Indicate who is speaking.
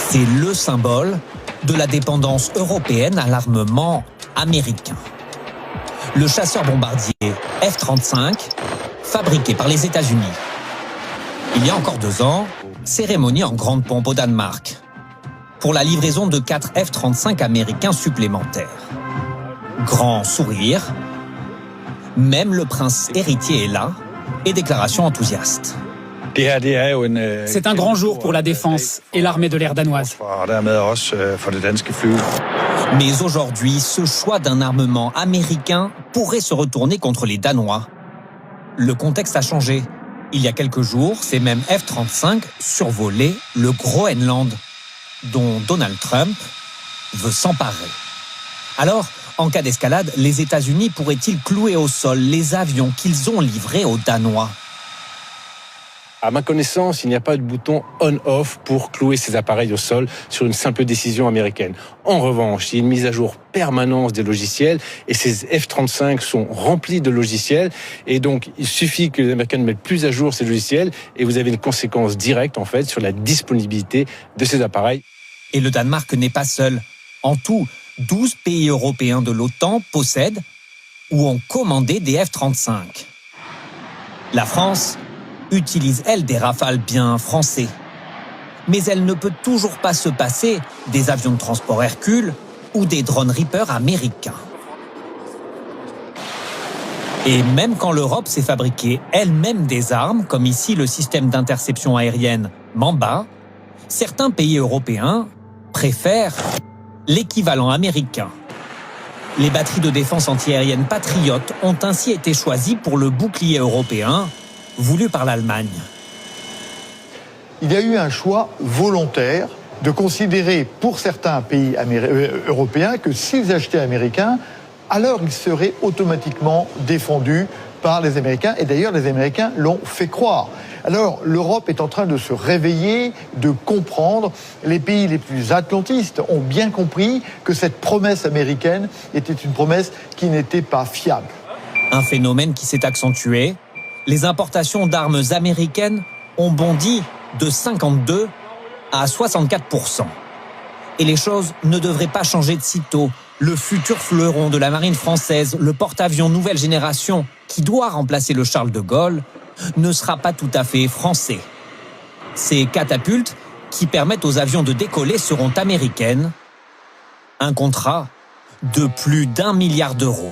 Speaker 1: C'est le symbole de la dépendance européenne à l'armement américain. Le chasseur-bombardier F-35, fabriqué par les États-Unis. Il y a encore 2 ans, cérémonie en grande pompe au Danemark, pour la livraison de 4 F-35 américains supplémentaires. Grand sourire, même le prince héritier est là, et déclaration enthousiaste.
Speaker 2: C'est un grand jour pour la défense et l'armée de l'air danoise.
Speaker 1: Mais aujourd'hui, ce choix d'un armement américain pourrait se retourner contre les Danois. Le contexte a changé. Il y a quelques jours, ces mêmes F-35 survolaient le Groenland, dont Donald Trump veut s'emparer. Alors, en cas d'escalade, les États-Unis pourraient-ils clouer au sol les avions qu'ils ont livrés aux Danois ?
Speaker 3: À ma connaissance, il n'y a pas de bouton on-off pour clouer ces appareils au sol sur une simple décision américaine. En revanche, il y a une mise à jour permanente des logiciels et ces F-35 sont remplis de logiciels et donc il suffit que les Américains mettent plus à jour ces logiciels et vous avez une conséquence directe en fait sur la disponibilité de ces appareils.
Speaker 1: Et le Danemark n'est pas seul. En tout, 12 pays européens de l'OTAN possèdent ou ont commandé des F-35. La France utilise, elle, des Rafales bien français. Mais elle ne peut toujours pas se passer des avions de transport Hercule ou des drones Reaper américains. Et même quand l'Europe s'est fabriquée elle-même des armes, comme ici le système d'interception aérienne Mamba, certains pays européens préfèrent l'équivalent américain. Les batteries de défense antiaérienne Patriot ont ainsi été choisies pour le bouclier européen voulu par l'Allemagne.
Speaker 4: Il y a eu un choix volontaire de considérer pour certains pays européens que s'ils achetaient américains, alors ils seraient automatiquement défendus par les Américains. Et d'ailleurs, les Américains l'ont fait croire. Alors, l'Europe est en train de se réveiller, de comprendre. Les pays les plus atlantistes ont bien compris que cette promesse américaine était une promesse qui n'était pas fiable.
Speaker 1: Un phénomène qui s'est accentué. Les importations d'armes américaines ont bondi de 52 à 64%. Et les choses ne devraient pas changer de sitôt. Le futur fleuron de la marine française, le porte-avions nouvelle génération, qui doit remplacer le Charles de Gaulle, ne sera pas tout à fait français. Ces catapultes, qui permettent aux avions de décoller, seront américaines. Un contrat de plus d'1 milliard d'euros.